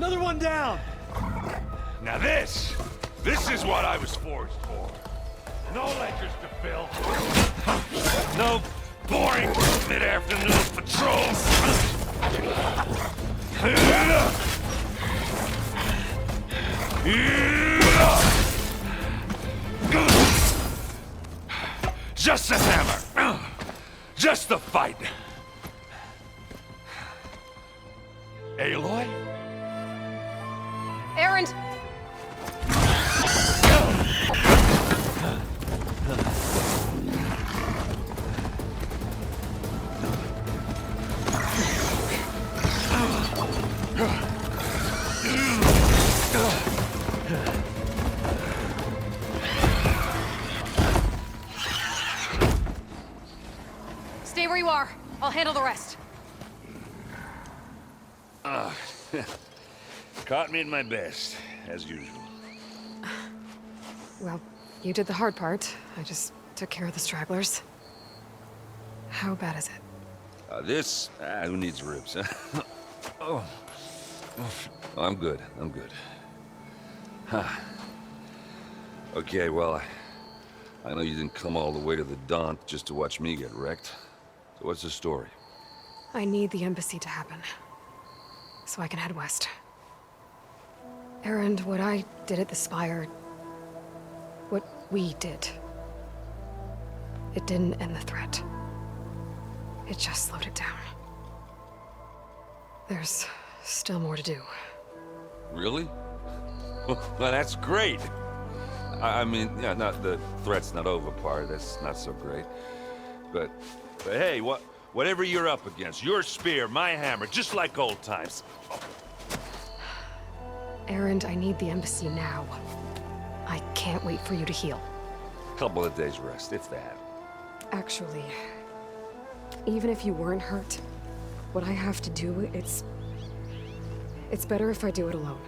Another one down! Now this is what I was forged for. No ledgers to fill. No boring mid-afternoon patrols. Just the hammer. Just the fight. Aloy? Erend! Stay where you are. I'll handle the rest. Caught me at my best, as usual. Well, you did the hard part. I just took care of the stragglers. How bad is it? Who needs ribs, huh? Oh. I'm good, I'm good. Huh. Okay, well, I know you didn't come all the way to the Daunt just to watch me get wrecked. So what's the story? I need the embassy to happen, so I can head west. Erend, what I did at the Spire... what we did... it didn't end the threat. It just slowed it down. There's still more to do. Really? Well, that's great. I mean, yeah, not the threat's not over part. That's not so great. But hey, whatever you're up against, your spear, my hammer, just like old times. Erend, I need the embassy now. I can't wait for you to heal. Couple of days rest, if that. Actually, even if you weren't hurt, what I have to do, it's better if I do it alone.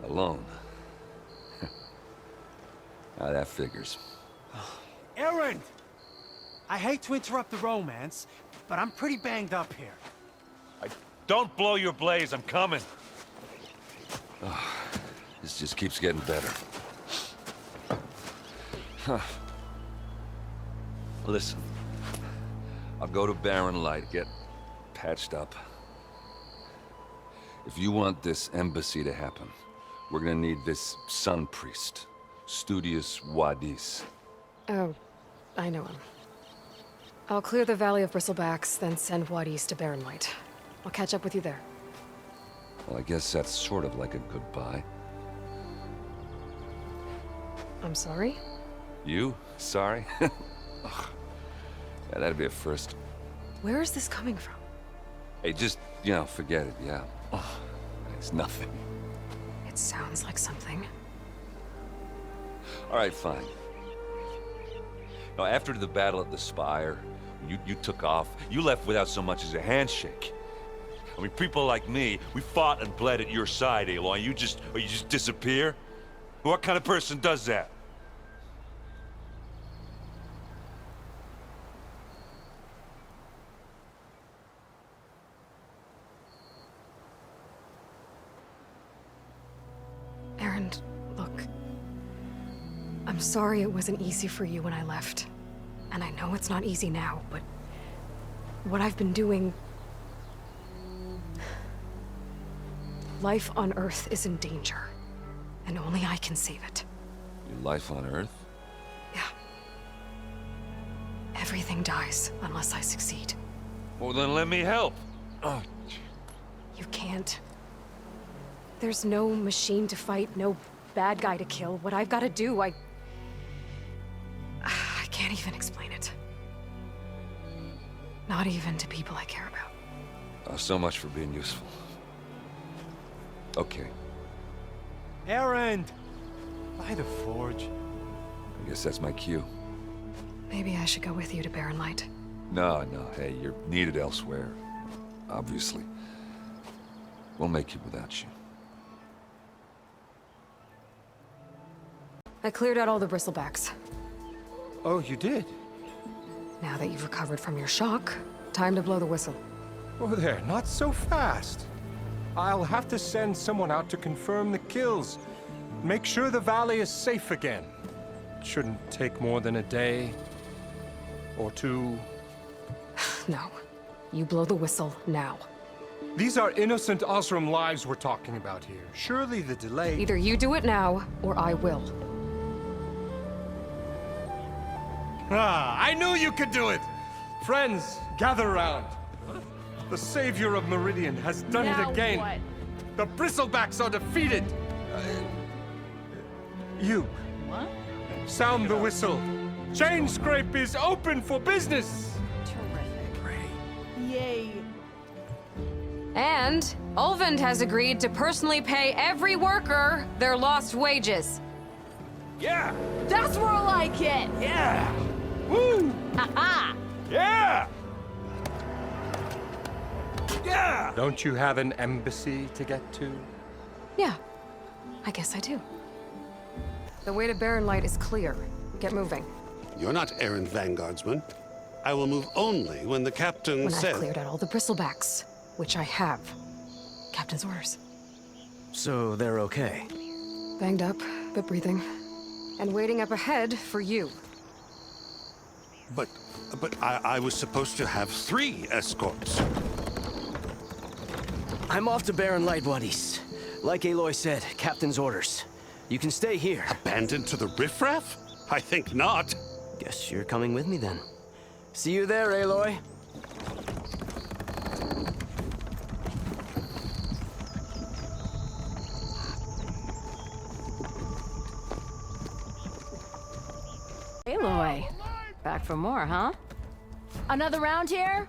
Alone? Now that figures. Erend! I hate to interrupt the romance, but I'm pretty banged up here. Don't blow your blaze, I'm coming. Oh, this just keeps getting better. Huh. Listen, I'll go to Barren Light, get patched up. If you want this embassy to happen, we're gonna need this Sun Priest, Studius Wadis. Oh, I know him. I'll clear the Valley of Bristlebacks, then send Wadis to Barren Light. I'll catch up with you there. Well, I guess that's sort of like a goodbye. I'm sorry? You? Sorry? Ugh. Yeah, that'd be a first. Where is this coming from? Hey, just, forget it, yeah. Ugh. It's nothing. It sounds like something. All right, fine. Now, after the battle at the Spire, you took off, you left without so much as a handshake. I mean, people like me, we fought and bled at your side, Aloy. You just disappear? What kind of person does that? Erend, look. I'm sorry it wasn't easy for you when I left. And I know it's not easy now, but... what I've been doing... life on Earth is in danger. And only I can save it. Your life on Earth? Yeah. Everything dies unless I succeed. Well, then let me help. Oh. You can't. There's no machine to fight, no bad guy to kill. What I've got to do, I can't even explain it. Not even to people I care about. Oh, so much for being useful. Okay. Erend! By the Forge. I guess that's my cue. Maybe I should go with you to Barren Light. No, hey, you're needed elsewhere. Obviously. We'll make it without you. I cleared out all the Bristlebacks. Oh, you did? Now that you've recovered from your shock, time to blow the whistle. Oh there, not so fast. I'll have to send someone out to confirm the kills. Make sure the valley is safe again. It shouldn't take more than a day or two. No. You blow the whistle now. These are innocent Osram lives we're talking about here. Surely the delay... Either you do it now, or I will. Ah, I knew you could do it! Friends, gather round. The savior of Meridian has done it again. What? The Bristlebacks are defeated. You. What? Sound the whistle. Chainscrape is open for business. Terrific. Yay. And Ulvund has agreed to personally pay every worker their lost wages. Yeah! That's more like it. Yeah! Woo! Ha Yeah! Yeah! Don't you have an embassy to get to? Yeah, I guess I do. The way to Barren Light is clear. Get moving. You're not errant vanguardsman. I will move only when the captain When says... I've cleared out all the bristlebacks, which I have. Captain's orders. So they're okay? Banged up, but breathing. And waiting up ahead for you. But I was supposed to have 3 escorts. I'm off to Barren Light, buddies. Like Aloy said, captain's orders. You can stay here. Abandoned to the riffraff? I think not. Guess you're coming with me then. See you there, Aloy. Aloy. Back for more, huh? Another round here?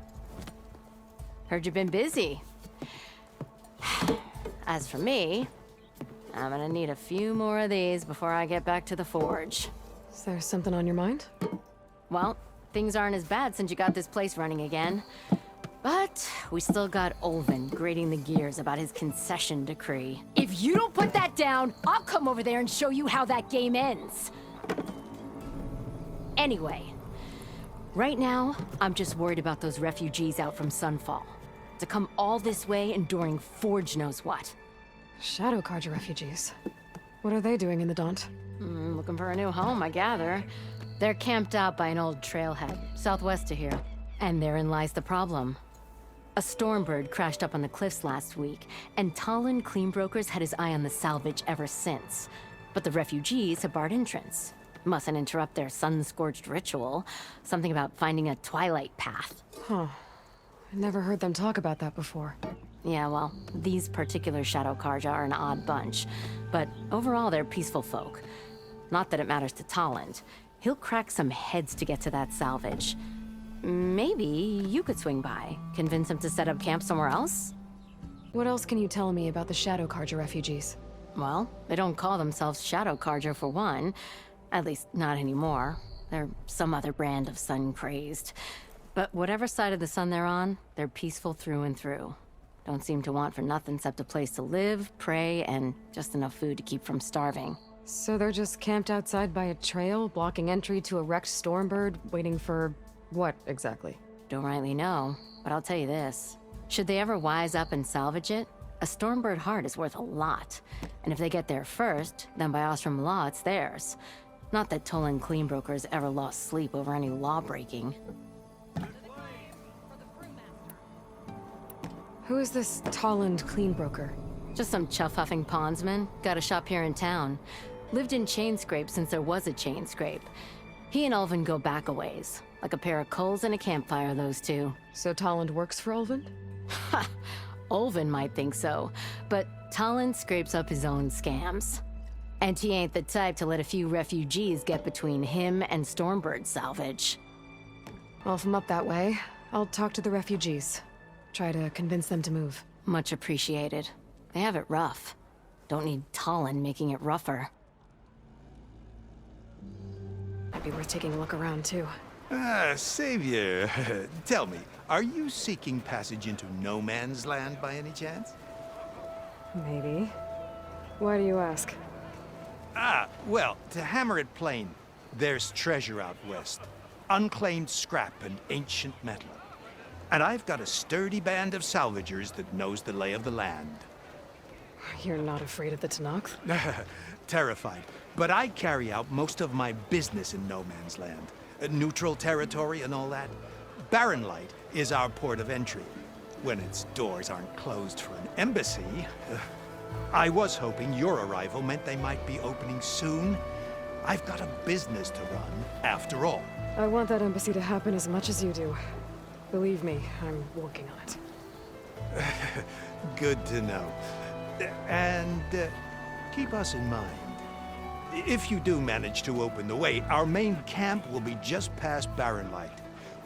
Heard you've been busy. As for me, I'm gonna need a few more of these before I get back to the forge. Is there something on your mind? Well, things aren't as bad since you got this place running again. But we still got Ulvund grating the gears about his concession decree. If you don't put that down, I'll come over there and show you how that game ends. Anyway, right now, I'm just worried about those refugees out from Sunfall. To come all this way enduring Forge knows what. Shadow Carja refugees. What are they doing in the Daunt? Looking for a new home, I gather. They're camped out by an old trailhead, southwest of here. And therein lies the problem. A Stormbird crashed up on the cliffs last week, and Talon Cleanbrokers had his eye on the salvage ever since. But the refugees have barred entrance. Mustn't interrupt their sun-scorched ritual. Something about finding a twilight path. I never heard them talk about that before. Yeah, well, these particular Shadow Carja are an odd bunch. But overall, they're peaceful folk. Not that it matters to Talon. He'll crack some heads to get to that salvage. Maybe you could swing by, convince him to set up camp somewhere else? What else can you tell me about the Shadow Carja refugees? Well, they don't call themselves Shadow Carja for one. At least, not anymore. They're some other brand of sun-crazed. But whatever side of the sun they're on, they're peaceful through and through. Don't seem to want for nothing except a place to live, pray, and just enough food to keep from starving. So they're just camped outside by a trail, blocking entry to a wrecked Stormbird, waiting for... what, exactly? Don't rightly know, but I'll tell you this. Should they ever wise up and salvage it, a Stormbird heart is worth a lot. And if they get there first, then by Ostrom law, it's theirs. Not that Tolan Cleanbrokers ever lost sleep over any law breaking. Who is this Tolland Cleanbroker? Just some chuff-huffing pondsman. Got a shop here in town. Lived in Chainscrape since there was a Chainscrape. He and Ulvund go back a ways. Like a pair of coals and a campfire, those two. So Tolland works for Ulvund? Ha! Ulvund might think so, but Talon scrapes up his own scams. And he ain't the type to let a few refugees get between him and Stormbird salvage. Well, if I'm up that way, I'll talk to the refugees. Try to convince them to move. Much appreciated. They have it rough. Don't need Talon making it rougher. Might be worth taking a look around, too. Ah, Savior, tell me, are you seeking passage into no man's land by any chance? Maybe. Why do you ask? Ah, well, to hammer it plain, there's treasure out west. Unclaimed scrap and ancient metal. And I've got a sturdy band of salvagers that knows the lay of the land. You're not afraid of the Tenakth? Terrified. But I carry out most of my business in no man's land. Neutral territory and all that. Barren Light is our port of entry. When its doors aren't closed for an embassy. I was hoping your arrival meant they might be opening soon. I've got a business to run, after all. I want that embassy to happen as much as you do. Believe me, I'm working on it. Good to know. And keep us in mind. If you do manage to open the way, our main camp will be just past Barren Light.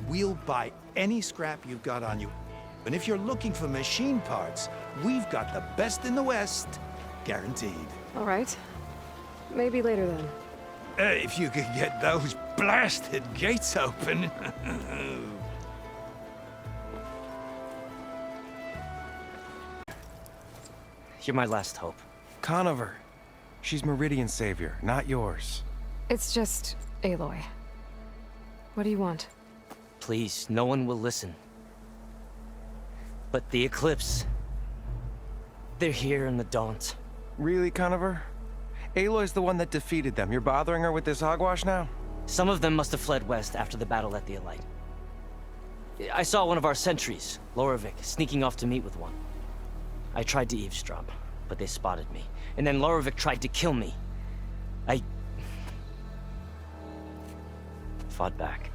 We'll buy any scrap you've got on you. And if you're looking for machine parts, we've got the best in the West. Guaranteed. All right. Maybe later then. If you could get those blasted gates open. You're my last hope. Conover. She's Meridian's savior, not yours. It's just Aloy. What do you want? Please, no one will listen. But the Eclipse... they're here in the Daunt. Really, Conover? Aloy's the one that defeated them. You're bothering her with this hogwash now? Some of them must have fled west after the battle at the Elite. I saw one of our sentries, Loravik, sneaking off to meet with one. I tried to eavesdrop, but they spotted me. And then Loravik tried to kill me. I fought back.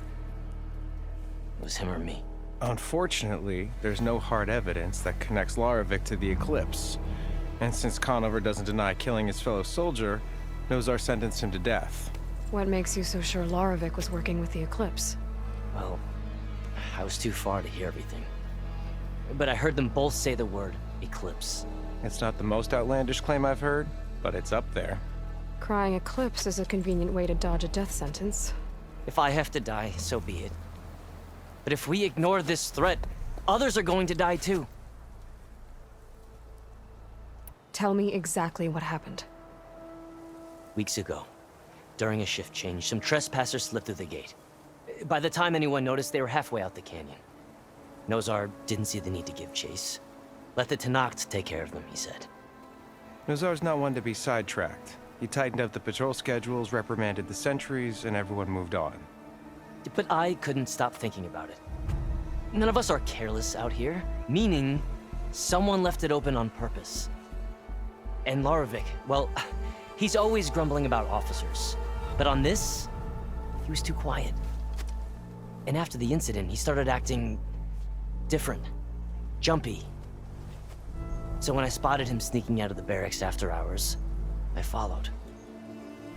It was him or me. Unfortunately, there's no hard evidence that connects Loravik to the Eclipse. And since Conover doesn't deny killing his fellow soldier, Nozar sentenced him to death. What makes you so sure Loravik was working with the Eclipse? Well, I was too far to hear everything. But I heard them both say the word Eclipse. It's not the most outlandish claim I've heard, but it's up there. Crying Eclipse is a convenient way to dodge a death sentence. If I have to die, so be it. But if we ignore this threat, others are going to die too. Tell me exactly what happened. Weeks ago, during a shift change, some trespassers slipped through the gate. By the time anyone noticed, they were halfway out the canyon. Nozar didn't see the need to give chase. Let the Tenakth take care of them, he said. Nozar's not one to be sidetracked. He tightened up the patrol schedules, reprimanded the sentries, and everyone moved on. But I couldn't stop thinking about it. None of us are careless out here, meaning someone left it open on purpose. And Loravik, well, he's always grumbling about officers. But on this, he was too quiet. And after the incident, he started acting different, jumpy. So when I spotted him sneaking out of the barracks after hours, I followed.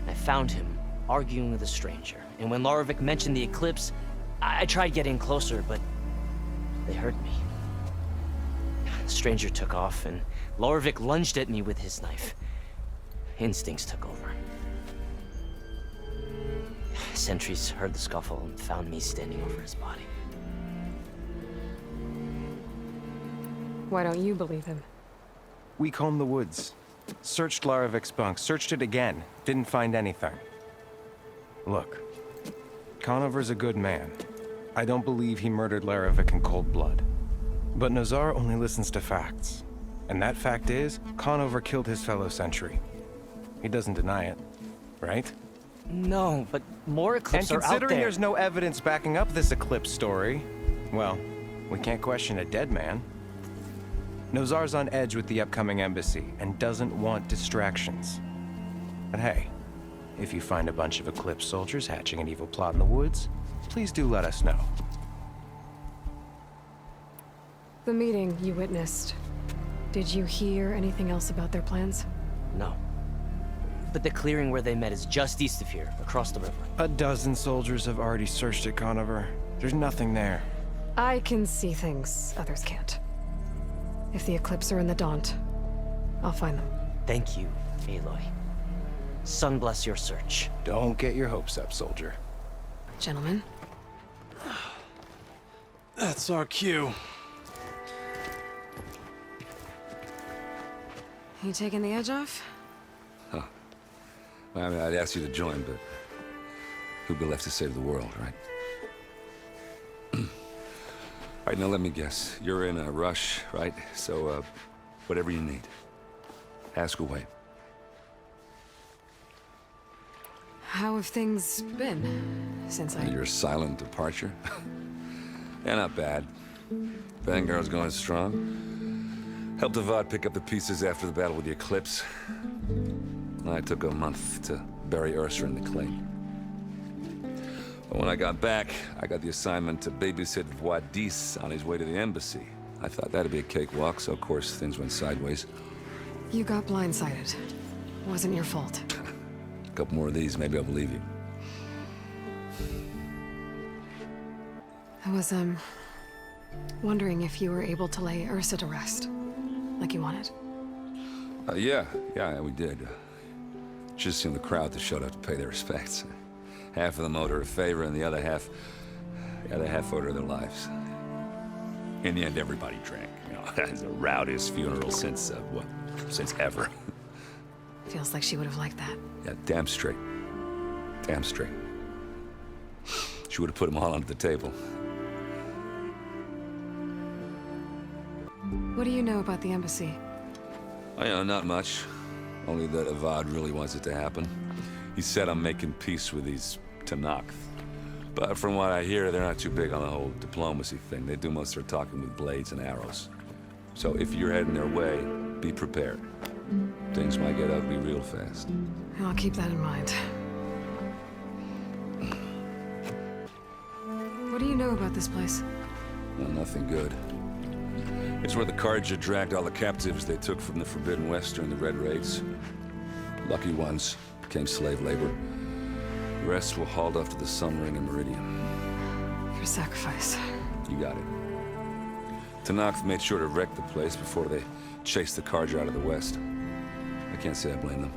I found him arguing with a stranger. And when Loravik mentioned the Eclipse, I tried getting closer, but they heard me. The stranger took off, and Loravik lunged at me with his knife. Instincts took over. Sentries heard the scuffle and found me standing over his body. Why don't you believe him? We combed the woods. Searched Laravik's bunk, searched it again. Didn't find anything. Look, Conover's a good man. I don't believe he murdered Laravik in cold blood. But Nozar only listens to facts. And that fact is, Conover killed his fellow sentry. He doesn't deny it, right? No, but more Eclipse And are out considering there. there's no evidence backing up this Eclipse story, well, we can't question a dead man. Nozar's on edge with the upcoming embassy and doesn't want distractions. But hey, if you find a bunch of Eclipse soldiers hatching an evil plot in the woods, please do let us know. The meeting you witnessed. Did you hear anything else about their plans? No. But the clearing where they met is just east of here, across the river. A dozen soldiers have already searched it, Conover. There's nothing there. I can see things others can't. If the Eclipse are in the Daunt, I'll find them. Thank you, Aloy. Sun bless your search. Don't get your hopes up, soldier. Gentlemen? That's our cue. You taking the edge off? Well, I mean, I'd ask you to join, but who'd be left to save the world, right? All right, now let me guess. You're in a rush, right? So, whatever you need. Ask away. How have things been since I... Your silent departure? Yeah, not bad. Vanguard's going strong. Helped Avad pick up the pieces after the battle with the Eclipse. I took a month to bury Ursa in the clay. But when I got back, I got the assignment to babysit Wadis on his way to the embassy. I thought that'd be a cakewalk, so of course things went sideways. You got blindsided. Wasn't your fault. A couple more of these, maybe I'll believe you. I was, wondering if you were able to lay Ursa to rest, like you wanted. Yeah, we did. Just seemed the crowd that showed up to pay their respects. Half of them owed her a favor, and the other half owed her their lives. In the end, everybody drank. You know, it's the rowdiest funeral since ever. Feels like she would have liked that. Yeah, damn straight. Damn straight. She would have put them all onto the table. What do you know about the embassy? Oh, yeah, not much. Only that Avad really wants it to happen. He said I'm making peace with these Tenakth. But from what I hear, they're not too big on the whole diplomacy thing. They do most of their talking with blades and arrows. So if you're heading their way, be prepared. Things might get ugly real fast. I'll keep that in mind. What do you know about this place? Well, nothing good. It's where the Carja dragged all the captives they took from the Forbidden West during the Red Raids. Lucky ones became slave labor. The rest were hauled off to the Sun Ring and Meridian. For sacrifice. You got it. Tenakth made sure to wreck the place before they chased the Carja out of the West. I can't say I blame them.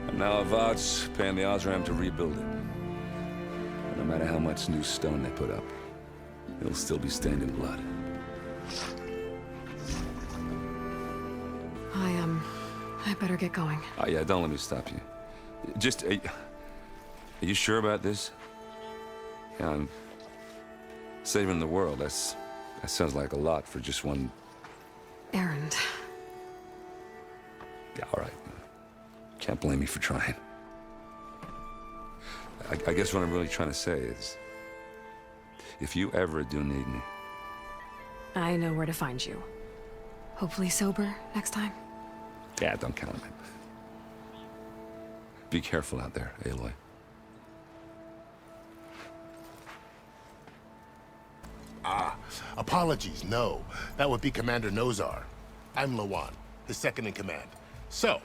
And now Avad's paying the Osram to rebuild it. And no matter how much new stone they put up, it'll still be stained in blood. I better get going. Oh, yeah, don't let me stop you. Just, are you sure about this? Yeah, I'm saving the world. That sounds like a lot for just one... Errand. Yeah, all right. Can't blame me for trying. I guess what I'm really trying to say is, if you ever do need me... I know where to find you. Hopefully sober next time. Yeah, don't count on it. Be careful out there, Aloy. Apologies, no. That would be Commander Nozar. I'm Lawan, his second-in-command. So,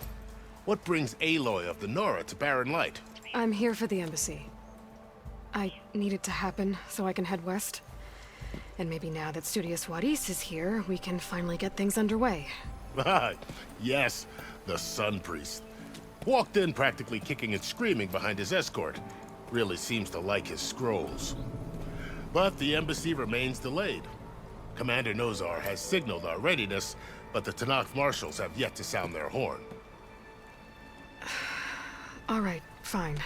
what brings Aloy of the Nora to Barren Light? I'm here for the embassy. I need it to happen so I can head west. And maybe now that Studious Wadis is here, we can finally get things underway. Yes, the Sun Priest. Walked in practically kicking and screaming behind his escort. Really seems to like his scrolls. But the embassy remains delayed. Commander Nozar has signaled our readiness, but the Tenakth marshals have yet to sound their horn. All right, fine.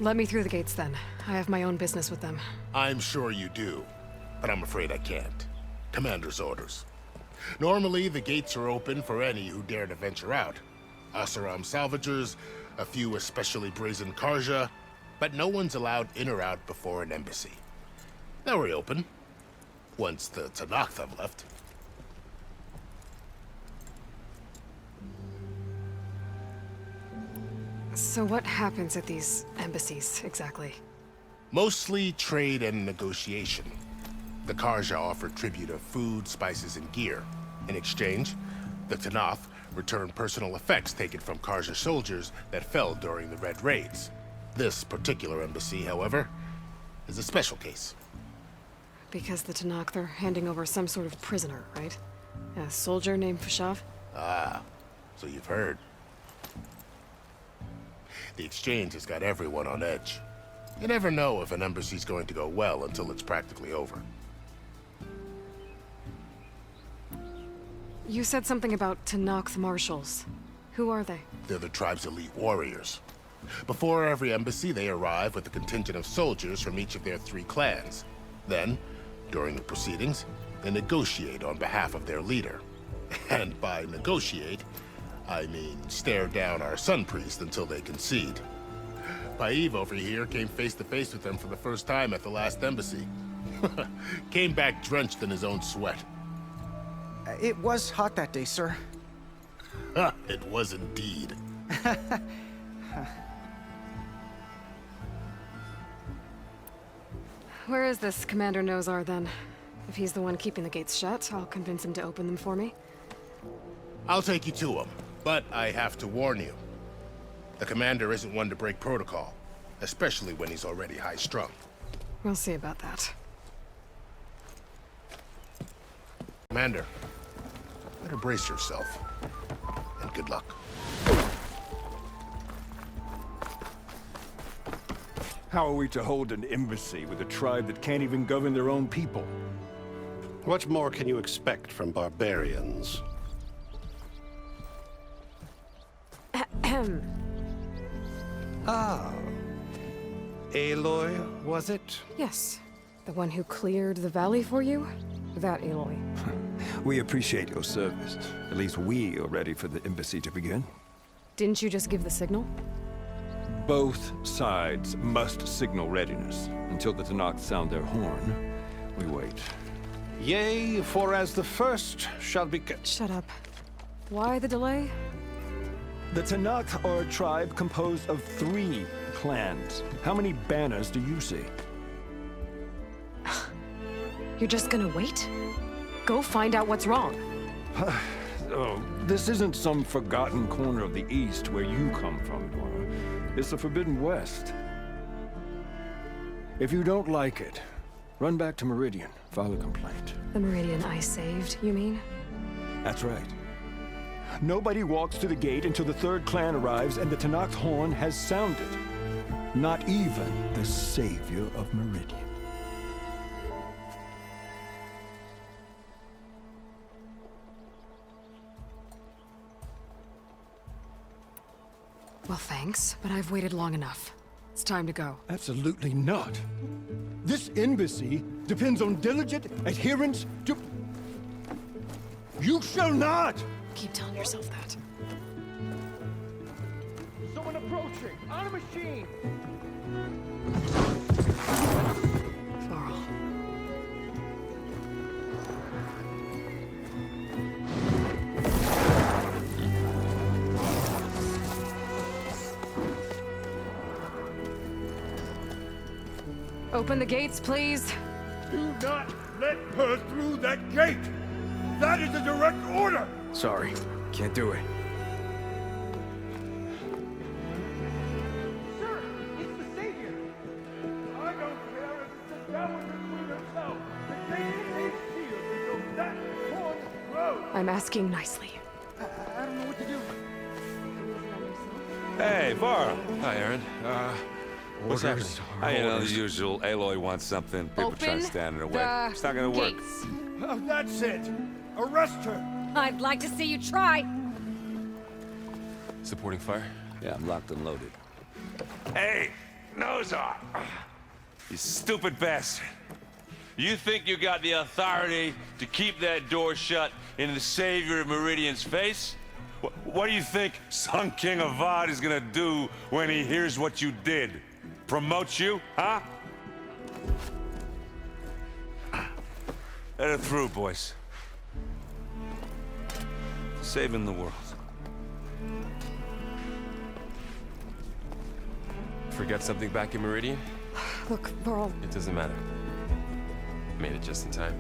Let me through the gates then. I have my own business with them. I'm sure you do, but I'm afraid I can't. Commander's orders. Normally, the gates are open for any who dare to venture out. Oseram salvagers, a few especially brazen Carja, but no one's allowed in or out before an embassy. They'll reopen, once the Tenakth have left. So what happens at these embassies, exactly? Mostly trade and negotiation. The Carja offer tribute of food, spices, and gear. In exchange, the Tenakth return personal effects taken from Carja soldiers that fell during the Red Raids. This particular embassy, however, is a special case. Because the Tenakth are handing over some sort of prisoner, right? A soldier named Fashav? Ah, so you've heard. The exchange has got everyone on edge. You never know if an embassy's going to go well until it's practically over. You said something about Tenakth marshals. Who are they? They're the tribe's elite warriors. Before every embassy, they arrive with a contingent of soldiers from each of their 3 clans. Then, during the proceedings and negotiate on behalf of their leader. And by negotiate, I mean stare down our Sun Priest until they concede. Paiv over here came face to face with them for the first time at the last embassy. Came back drenched in his own sweat. It was hot that day, sir. It was indeed. Where is this Commander Nozar, then? If he's the one keeping the gates shut, I'll convince him to open them for me. I'll take you to him, but I have to warn you. The commander isn't one to break protocol, especially when he's already high-strung. We'll see about that. Commander, better brace yourself, and good luck. How are we to hold an embassy with a tribe that can't even govern their own people? What more can you expect from barbarians? Ahem. Ah. Aloy, was it? Yes. The one who cleared the valley for you? That Aloy. We appreciate your service. At least we are ready for the embassy to begin. Didn't you just give the signal? Both sides must signal readiness. Until the Tenakth sound their horn, we wait. Yea, for as the first shall be... Shut up. Why the delay? The Tenakth are a tribe composed of 3 clans. How many banners do you see? You're just gonna wait? Go find out what's wrong. Oh, this isn't some forgotten corner of the East where you come from, Dora. It's the Forbidden West. If you don't like it, run back to Meridian, file a complaint. The Meridian I saved, you mean? That's right. Nobody walks to the gate until the 3rd clan arrives and the Tenakth horn has sounded. Not even the savior of Meridian. Well, thanks, but I've waited long enough. It's time to go. Absolutely not. This embassy depends on diligent adherence to... You shall not! Keep telling yourself that. Someone approaching! On a machine! Varl. Open the gates, please. Do not let her through that gate! That is a direct order! Sorry, can't do it. Sir, it's the Savior! I don't care if it's the devil between herself. The gate is sealed until that horn grows! I'm asking nicely. I don't know what to do. Hey, Varl. Hi, Aaron. What's happening? You know, the usual. Aloy wants something. People try to stand in her way. It's not gonna work. Oh, that's it! Arrest her! I'd like to see you try. Supporting fire? Yeah, I'm locked and loaded. Hey, Nozar! You stupid bastard. You think you got the authority to keep that door shut in the savior of Meridian's face? What do you think Sun King Avad is gonna do when he hears what you did? Promote you, huh? Let her through, boys. Saving the world. Forget something back in Meridian? Look, Varl. It doesn't matter. Made it just in time.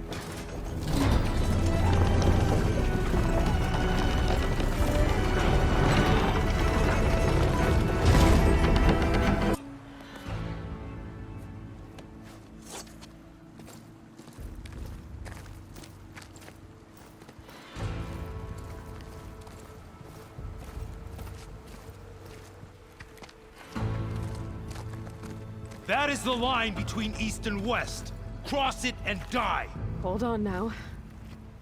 That is the line between East and West. Cross it and die. Hold on now.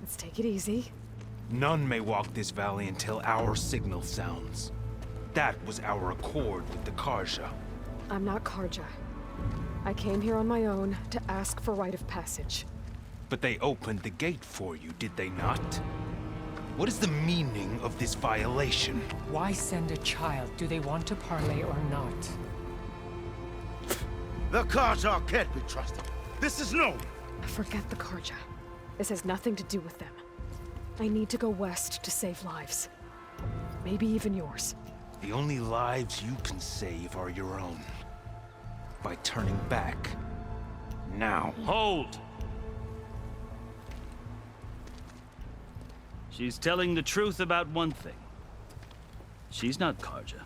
Let's take it easy. None may walk this valley until our signal sounds. That was our accord with the Karja. I'm not Karja. I came here on my own to ask for rite of passage. But they opened the gate for you, did they not? What is the meaning of this violation? Why send a child? Do they want to parley or not? The Carja can't be trusted. This is known. Forget the Carja. This has nothing to do with them. I need to go west to save lives. Maybe even yours. The only lives you can save are your own. By turning back. Now. Hold! She's telling the truth about one thing. She's not Carja.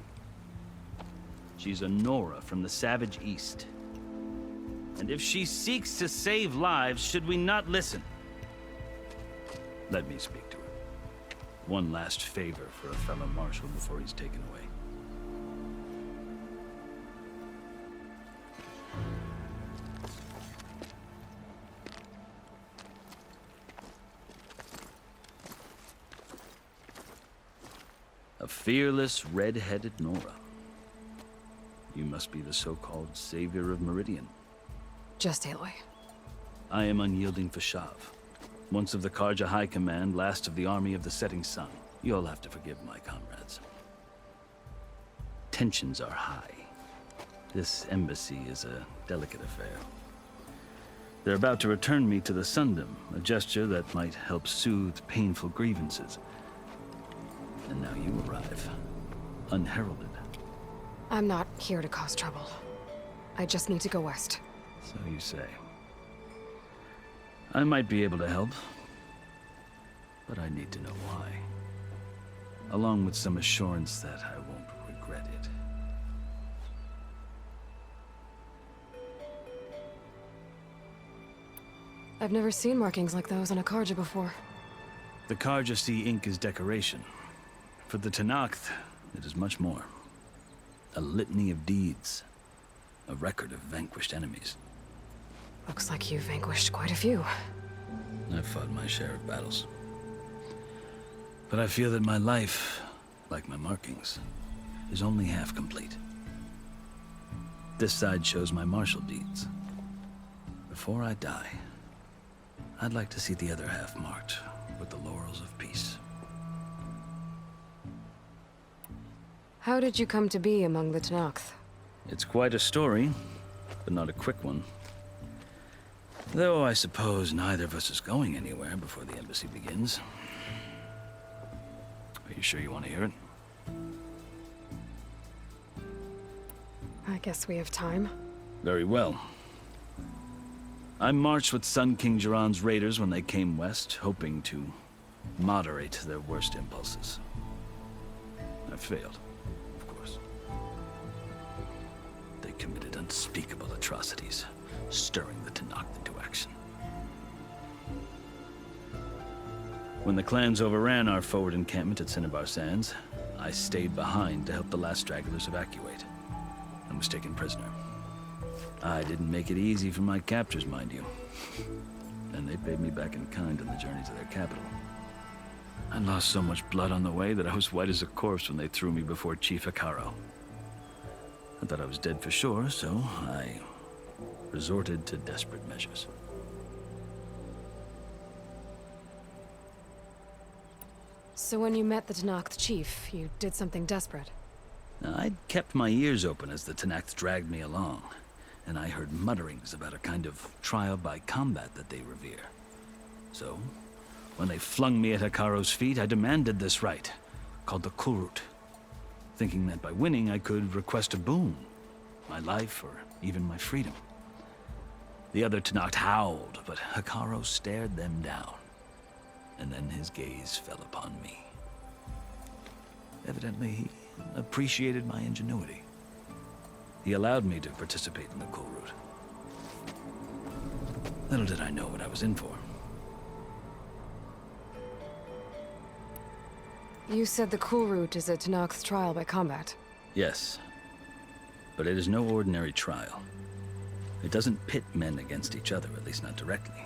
She's a Nora from the Savage East. And if she seeks to save lives, should we not listen? Let me speak to her. One last favor for a fellow marshal before he's taken away. A fearless, red-headed Nora. You must be the so-called savior of Meridian. Just Aloy. I am unyielding Fashav. Once of the Carja High Command, last of the army of the setting sun. You'll have to forgive my comrades. Tensions are high. This embassy is a delicate affair. They're about to return me to the Sundom, a gesture that might help soothe painful grievances. And now you arrive, unheralded. I'm not here to cause trouble. I just need to go west. So you say. I might be able to help, but I need to know why. Along with some assurance that I won't regret it. I've never seen markings like those on a Carja before. The Carja see ink as decoration. For the Tenakth, it is much more. A litany of deeds. A record of vanquished enemies. Looks like you vanquished quite a few. I've fought my share of battles. But I feel that my life, like my markings, is only half complete. This side shows my martial deeds. Before I die, I'd like to see the other half marked with the laurels of peace. How did you come to be among the Tenakth? It's quite a story, but not a quick one. Though I suppose neither of us is going anywhere before the embassy begins. Are you sure you want to hear it? I guess we have time. Very well. I marched with Sun King Jiran's raiders when they came west, hoping to moderate their worst impulses. I failed, of course. They committed unspeakable atrocities, stirring the Tenakth into action. When the clans overran our forward encampment at Cinnabar Sands, I stayed behind to help the last stragglers evacuate, and was taken prisoner. I didn't make it easy for my captors, mind you. And they paid me back in kind on the journey to their capital. I lost so much blood on the way that I was white as a corpse when they threw me before Chief Hekarro. I thought I was dead for sure, so I resorted to desperate measures. So when you met the Tenakth chief, you did something desperate? I'd kept my ears open as the Tenakth dragged me along, and I heard mutterings about a kind of trial by combat that they revere. So, when they flung me at Hekarro's feet, I demanded this right, called the Kulrut, thinking that by winning I could request a boon, my life or even my freedom. The other Tenakth howled, but Hekarro stared them down, and then his gaze fell upon me. Evidently, he appreciated my ingenuity. He allowed me to participate in the Kulrut. Little did I know what I was in for. You said the Kulrut is a Tenakth trial by combat. Yes, but it is no ordinary trial. It doesn't pit men against each other, at least not directly.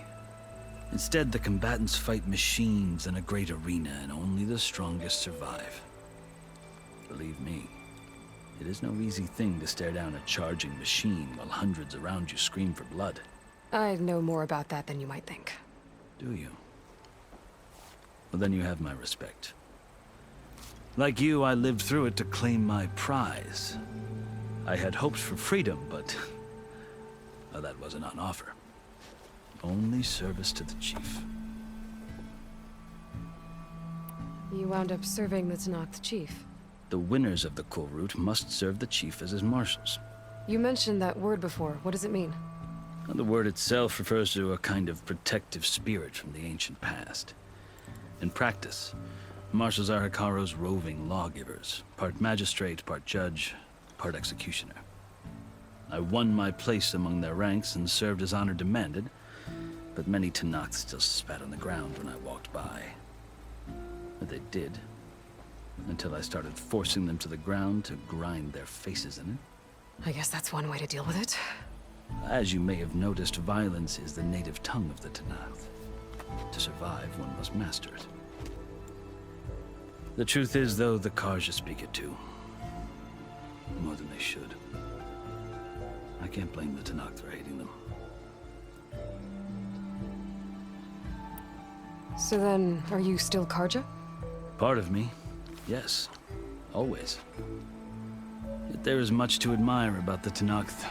Instead, the combatants fight machines in a great arena, and only the strongest survive. Believe me, it is no easy thing to stare down a charging machine while hundreds around you scream for blood. I know more about that than you might think. Do you? Well, then you have my respect. Like you, I lived through it to claim my prize. I had hopes for freedom, but well, that wasn't on offer. Only service to the chief. You wound up serving the Tenakth chief. The winners of the Kulrut must serve the chief as his marshals. You mentioned that word before. What does it mean? The word itself refers to a kind of protective spirit from the ancient past. In practice, marshals are Hekarro's roving lawgivers, part magistrate, part judge, part executioner. I won my place among their ranks and served as honor demanded, but many Tenakth still spat on the ground when I walked by. But they did, until I started forcing them to the ground to grind their faces in it. I guess that's one way to deal with it. As you may have noticed, violence is the native tongue of the Tenakth. To survive, one must master it. The truth is, though, the Carja speak it too. More than they should. I can't blame the Tenakth for hating them. So then, are you still Carja? Part of me, yes. Always. Yet there is much to admire about the Tenakth.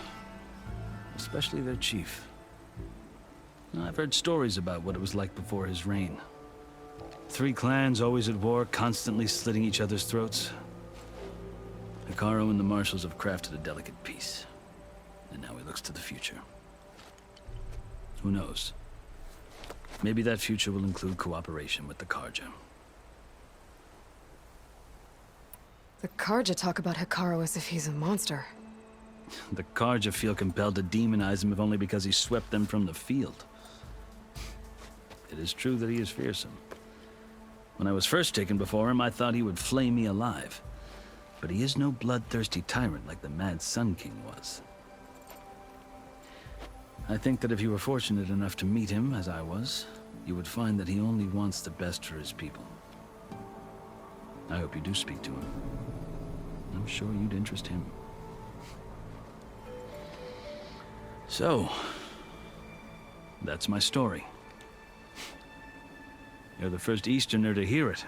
Especially their chief. I've heard stories about what it was like before his reign. 3 clans always at war, constantly slitting each other's throats. Hekarro and the marshals have crafted a delicate peace. And now he looks to the future. Who knows? Maybe that future will include cooperation with the Carja. The Carja talk about Hekarro as if he's a monster. The Carja feel compelled to demonize him if only because he swept them from the field. It is true that he is fearsome. When I was first taken before him, I thought he would flay me alive. But he is no bloodthirsty tyrant like the Mad Sun King was. I think that if you were fortunate enough to meet him, as I was, you would find that he only wants the best for his people. I hope you do speak to him. I'm sure you'd interest him. So, that's my story. You're the first Easterner to hear it,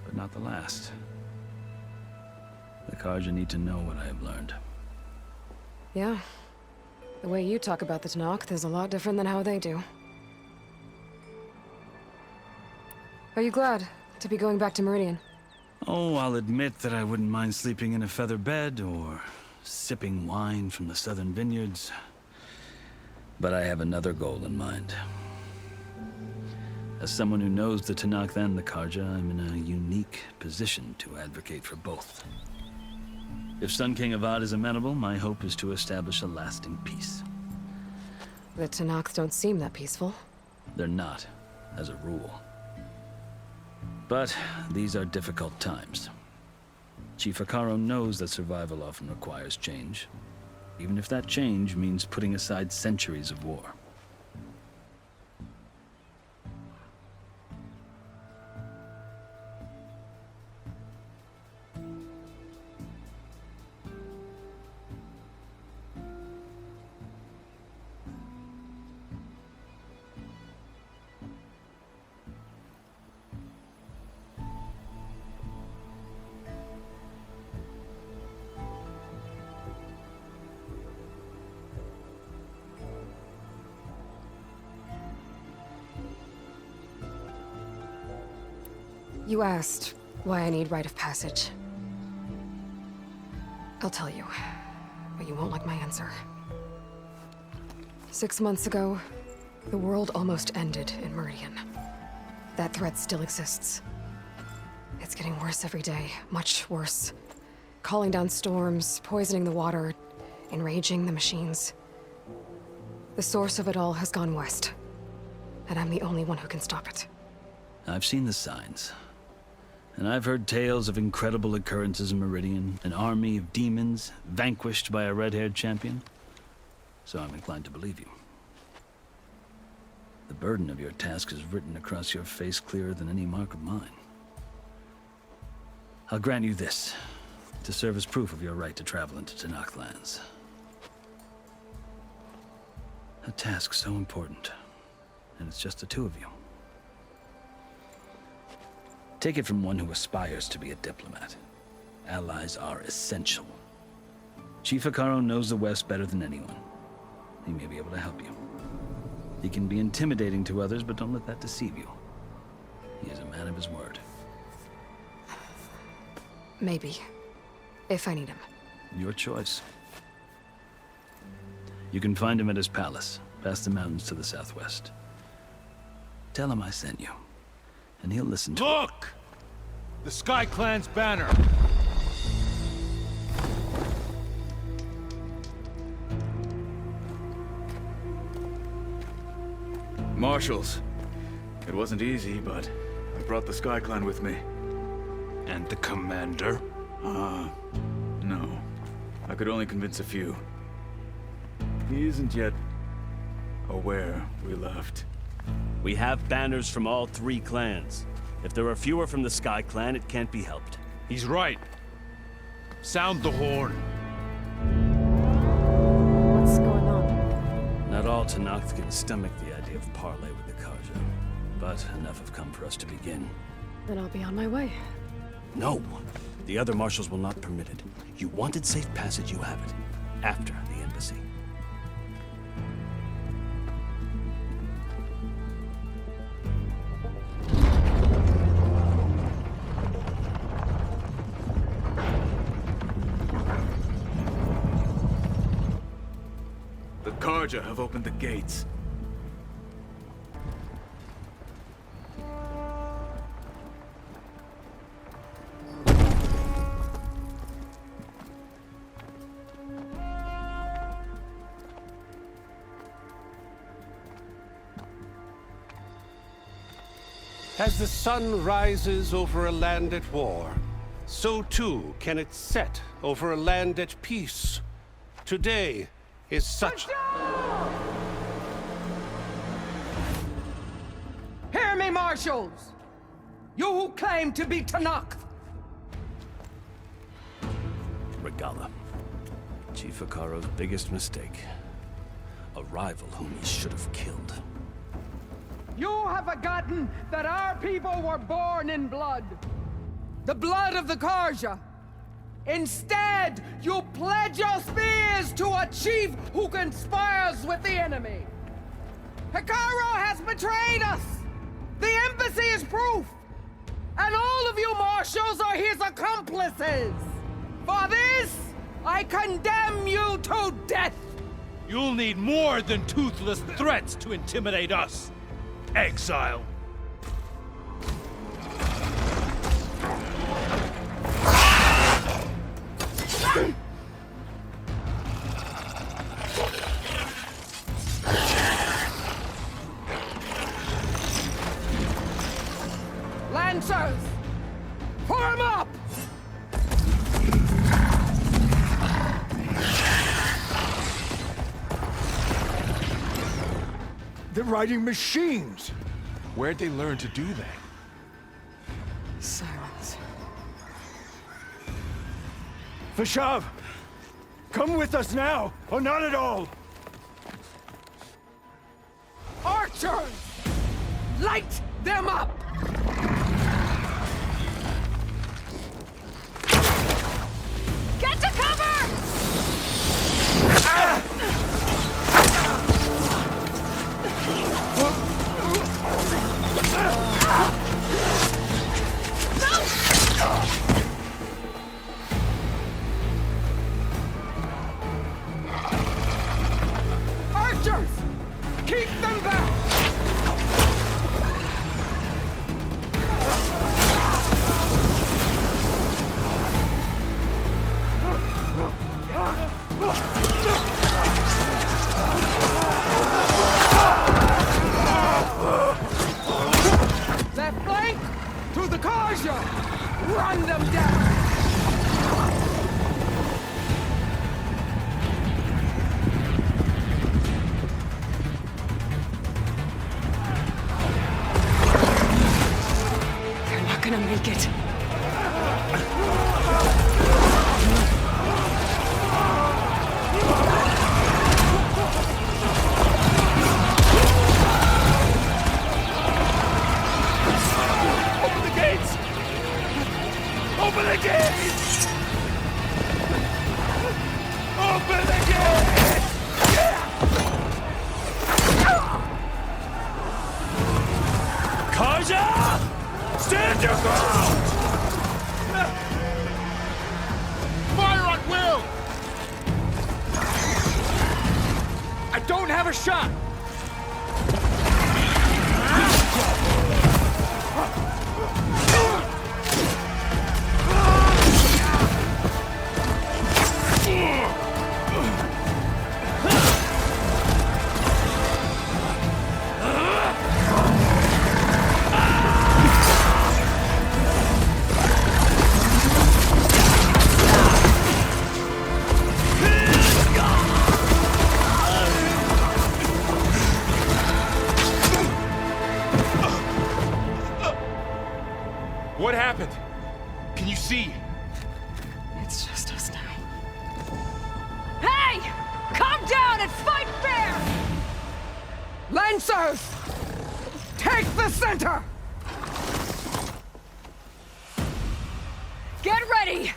but not the last. The Carja need to know what I have learned. Yeah. The way you talk about the Tenakth is a lot different than how they do. Are you glad to be going back to Meridian? Oh, I'll admit that I wouldn't mind sleeping in a feather bed or sipping wine from the southern vineyards. But I have another goal in mind. As someone who knows the Tenakth and the Carja, I'm in a unique position to advocate for both. If Sun King Avad is amenable, my hope is to establish a lasting peace. The Tenakth don't seem that peaceful. They're not, as a rule. But these are difficult times. Chief Hekarro knows that survival often requires change, even if that change means putting aside centuries of war. You asked why I need rite of passage. I'll tell you, but you won't like my answer. 6 months ago, the world almost ended in Meridian. That threat still exists. It's getting worse every day, much worse. Calling down storms, poisoning the water, enraging the machines. The source of it all has gone west, and I'm the only one who can stop it. I've seen the signs. And I've heard tales of incredible occurrences in Meridian, an army of demons vanquished by a red-haired champion. So I'm inclined to believe you. The burden of your task is written across your face clearer than any mark of mine. I'll grant you this, to serve as proof of your right to travel into Tenakth lands. A task so important, and it's just the two of you. Take it from one who aspires to be a diplomat. Allies are essential. Chief Hekarro knows the West better than anyone. He may be able to help you. He can be intimidating to others, but don't let that deceive you. He is a man of his word. Maybe. If I need him. Your choice. You can find him at his palace, past the mountains to the southwest. Tell him I sent you, and he'll listen to Look! The Sky Clan's banner! Marshals. It wasn't easy, but I brought the Sky Clan with me. And the commander? No. I could only convince a few. He isn't yet aware we left. We have banners from all 3 clans. If there are fewer from the Sky Clan, it can't be helped. He's right. Sound the horn. What's going on? Not all Tenakth can stomach the idea of parley with the Carja, but enough have come for us to begin. Then I'll be on my way. No! The other marshals will not permit it. You wanted safe passage, you have it. After the embassy. The Carja have opened the gates. As the sun rises over a land at war, so too can it set over a land at peace. Today is such... Hear me, marshals! You who claim to be Tenakth! Regalla. Chief Hekarro's biggest mistake. A rival whom he should have killed. You have forgotten that our people were born in blood. The blood of the Carja. Instead, you pledge your spears to a chief who conspires with the enemy. Hekarro has betrayed us. The embassy is proof. And all of you marshals are his accomplices. For this, I condemn you to death. You'll need more than toothless threats to intimidate us. Exile. Lancers, form up! They're riding machines! Where'd they learn to do that? Silence. Vashav! Come with us now, or not at all! Archers! Light them up! Get to cover! Archers! Keep them back! Left flank! To the Carja! Run them down! They're not gonna make it. Karja! Stand your ground! Fire at will! I don't have a shot! What happened? Can you see? It's just us now. Hey! Calm down and fight fair! Lancers! Take the center! Get ready!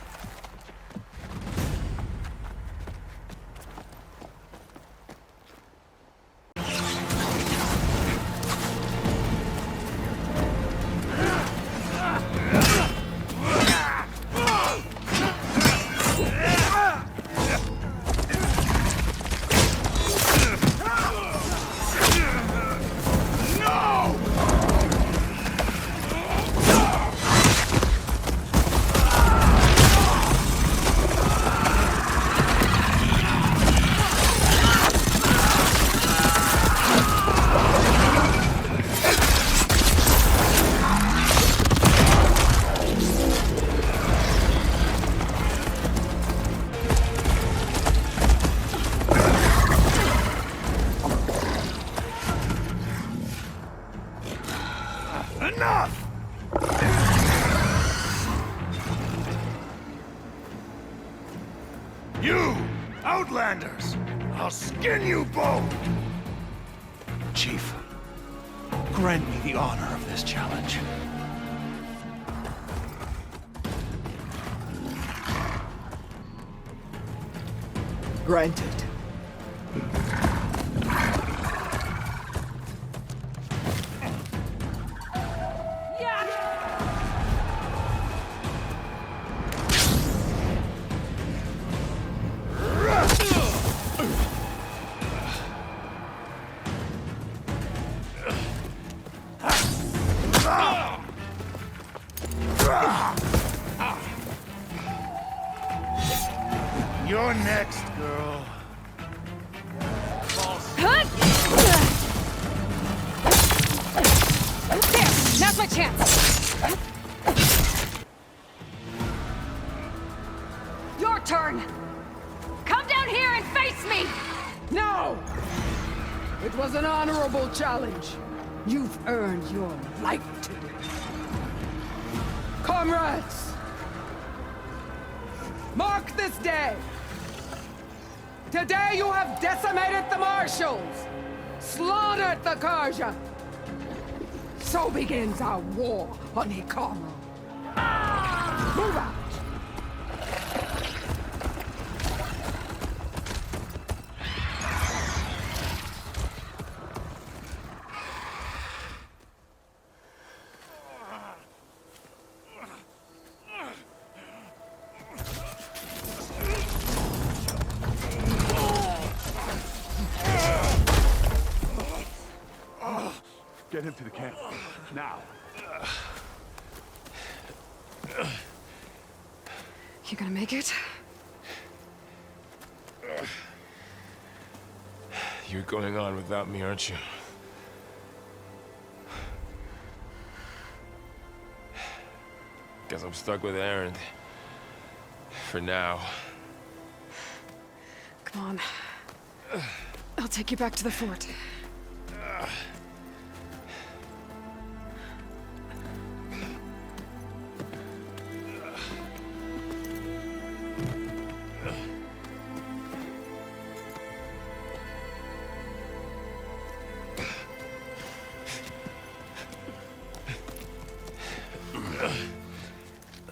Enough! You, Outlanders! I'll skin you both! Chief, grant me the honor of this challenge. Granted. You're next, girl. There! Now's my chance! Your turn! Come down here and face me! No! It was an honorable challenge. You've earned your life today. Comrades! Mark this day! Today you have decimated the Marshals! Slaughtered the Karja! So begins our war on Hikaru. Move out! Get him to the camp. Now. You gonna make it? You're going on without me, aren't you? Guess I'm stuck with Erend. For now. Come on. I'll take you back to the fort.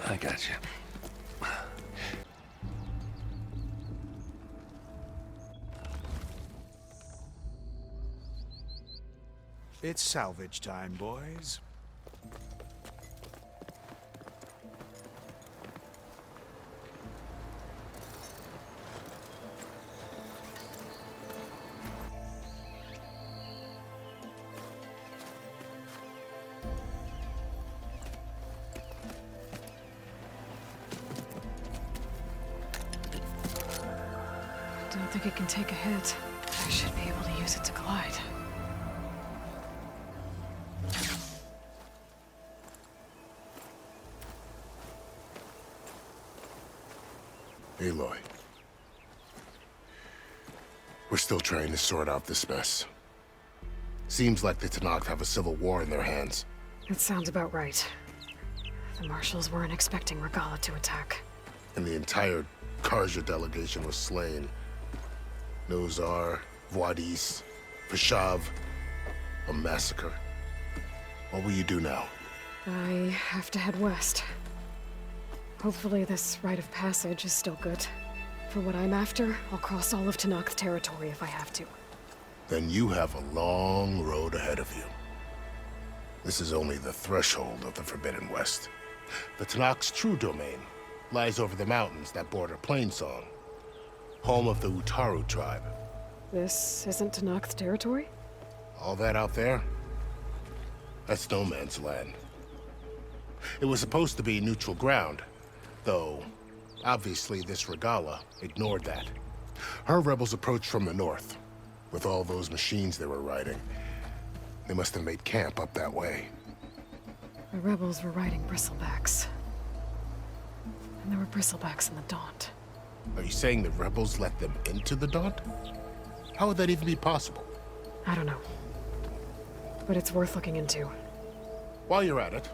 I got you. It's salvage time, boys. don't think it can take a hit. I should be able to use it to glide. Aloy. We're still trying to sort out this mess. Seems like the Tenakth have a civil war in their hands. That sounds about right. The Marshals weren't expecting Regalla to attack. And the entire Carja delegation was slain. Nozar, Vuadis, Fashav. A massacre. What will you do now? I have to head west. Hopefully this rite of passage is still good. For what I'm after, I'll cross all of Tenakth territory if I have to. Then you have a long road ahead of you. This is only the threshold of the Forbidden West. The Tenakth's true domain lies over the mountains that border Plainsong, home of the Utaru tribe. This isn't Tenakth territory? All that out there? That's no man's land. It was supposed to be neutral ground, though obviously this Regalla ignored that. Her rebels approached from the north, with all those machines they were riding. They must have made camp up that way. The rebels were riding bristlebacks. And there were bristlebacks in the Daunt. Are you saying the rebels let them into the Daunt? How would that even be possible? I don't know. But it's worth looking into. While you're at it,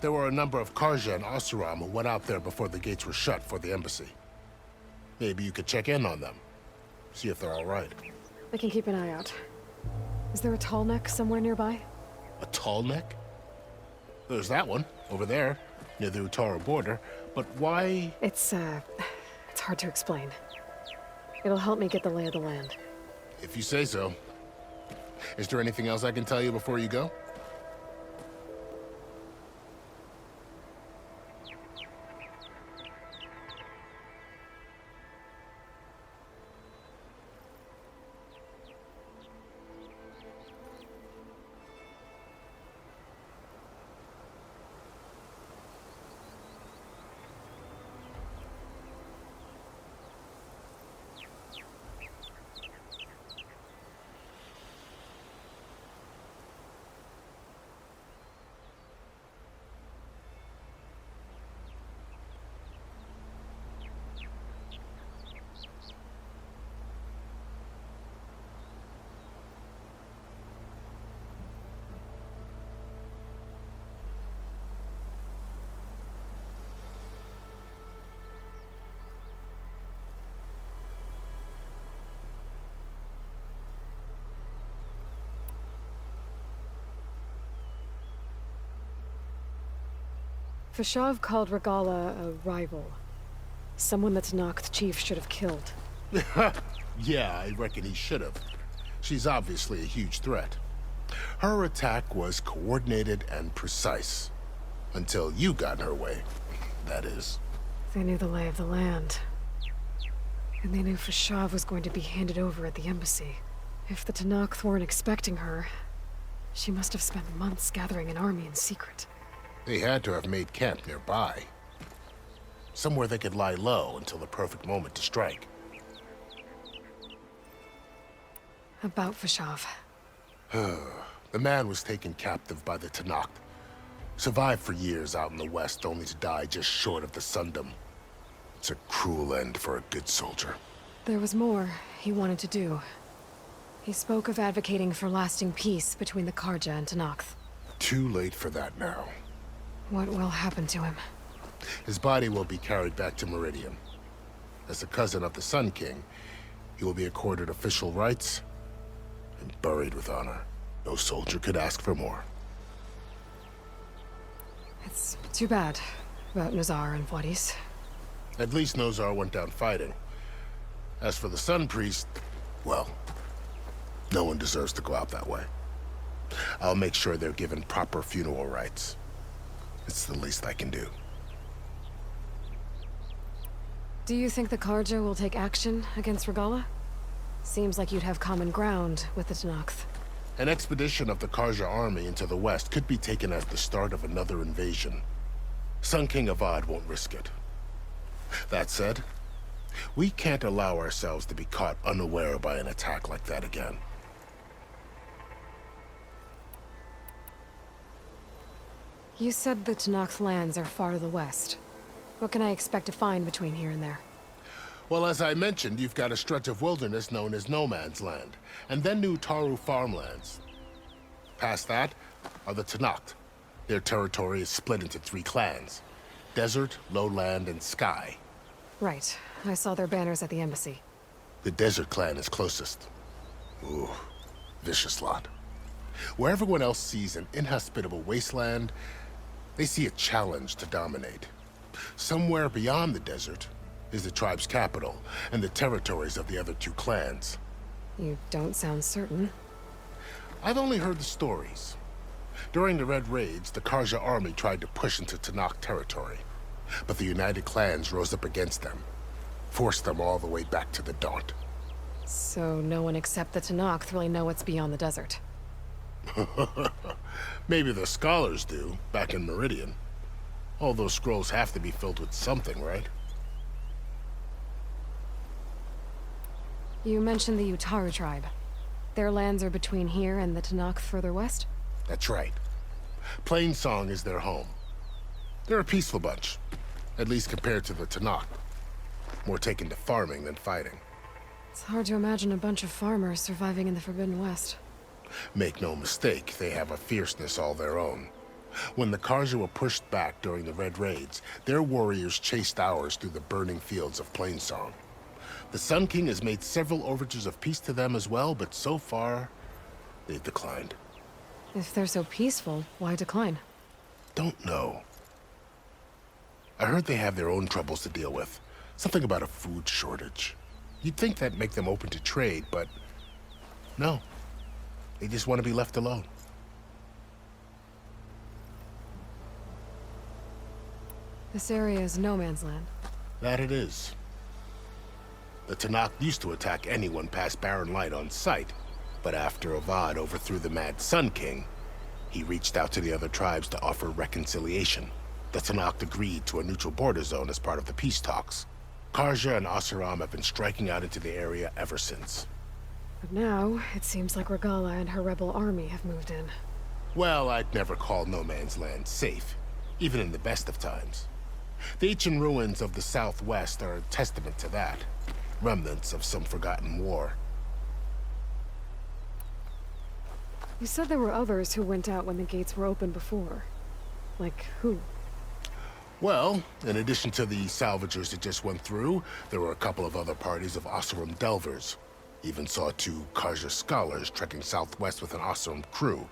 there were a number of Carja and Oseram who went out there before the gates were shut for the embassy. Maybe you could check in on them. See if they're all right. I can keep an eye out. Is there a tall neck somewhere nearby? A tall neck? There's that one, over there, near the Utaru border. But why? It's hard to explain. It'll help me get the lay of the land. If you say so. Is there anything else I can tell you before you go? Fashav called Regalla a rival. Someone that Tenakth chief should have killed. Yeah, I reckon he should have. She's obviously a huge threat. Her attack was coordinated and precise. Until you got in her way, that is. They knew the lay of the land. And they knew Fashav was going to be handed over at the embassy. If the Tenakth weren't expecting her, she must have spent months gathering an army in secret. They had to have made camp nearby. Somewhere they could lie low until the perfect moment to strike. About Fashav. The man was taken captive by the Tenakth. Survived for years out in the west, only to die just short of the Sundom. It's a cruel end for a good soldier. There was more he wanted to do. He spoke of advocating for lasting peace between the Carja and Tenakth. Too late for that now. What will happen to him? His body will be carried back to Meridian. As a cousin of the Sun King, he will be accorded official rights and buried with honor. No soldier could ask for more. It's too bad about Nozar and Vuadis. At least Nozar went down fighting. As for the Sun Priest, well, no one deserves to go out that way. I'll make sure they're given proper funeral rites. It's the least I can do. Do you think the Carja will take action against Regalla? Seems like you'd have common ground with the Tenakth. An expedition of the Carja army into the west could be taken as the start of another invasion. Sun King Avad won't risk it. That said, We can't allow ourselves to be caught unaware by an attack like that again. You said the Tenakth lands are far to the west. What can I expect to find between here and there? Well, as I mentioned, you've got a stretch of wilderness known as No Man's Land, and then New Taru farmlands. Past that are the Tenakth. Their territory is split into 3 clans: Desert, Lowland, and Sky. Right. I saw their banners at the embassy. The Desert clan is closest. Ooh, vicious lot. Where everyone else sees an inhospitable wasteland, they see a challenge to dominate. Somewhere beyond the desert is the tribe's capital and the territories of the other 2 clans. You don't sound certain. I've only heard the stories. During the Red Raids, the Karja army tried to push into Tenakth territory, but the United Clans rose up against them, forced them all the way back to the Daunt. So no one except the Tenakth really know what's beyond the desert. Maybe the scholars do, back in Meridian. All those scrolls have to be filled with something, right? You mentioned the Utaru tribe. Their lands are between here and the Tenakth further west? That's right. Plainsong is their home. They're a peaceful bunch, at least compared to the Tenakth. More taken to farming than fighting. It's hard to imagine a bunch of farmers surviving in the Forbidden West. Make no mistake, they have a fierceness all their own. When the Karja were pushed back during the Red Raids, their warriors chased ours through the burning fields of Plainsong. The Sun King has made several overtures of peace to them as well, but so far, they've declined. If they're so peaceful, why decline? Don't know. I heard they have their own troubles to deal with. Something about a food shortage. You'd think that'd make them open to trade, but no. They just want to be left alone. This area is no man's land. That it is. The Tenakth used to attack anyone past Barren Light on sight, but after Avad overthrew the Mad Sun King, he reached out to the other tribes to offer reconciliation. The Tenakth agreed to a neutral border zone as part of the peace talks. Karja and Oseram have been striking out into the area ever since. But now, it seems like Regalla and her rebel army have moved in. Well, I'd never call No Man's Land safe, even in the best of times. The ancient ruins of the Southwest are a testament to that. Remnants of some forgotten war. You said there were others who went out when the gates were open before. Like who? Well, in addition to the salvagers that just went through, there were a couple of other parties of Oseram Delvers. Even saw 2 Karja scholars trekking southwest with an Oseram crew.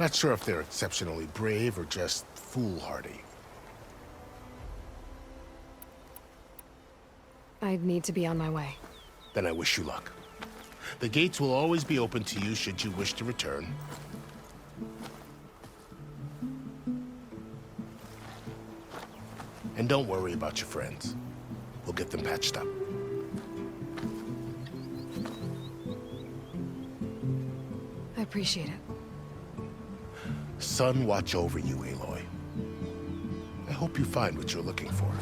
Not sure if they're exceptionally brave or just foolhardy. I'd need to be on my way. Then I wish you luck. The gates will always be open to you should you wish to return. And don't worry about your friends. We'll get them patched up. I appreciate it. Sun watch over you, Aloy. I hope you find what you're looking for.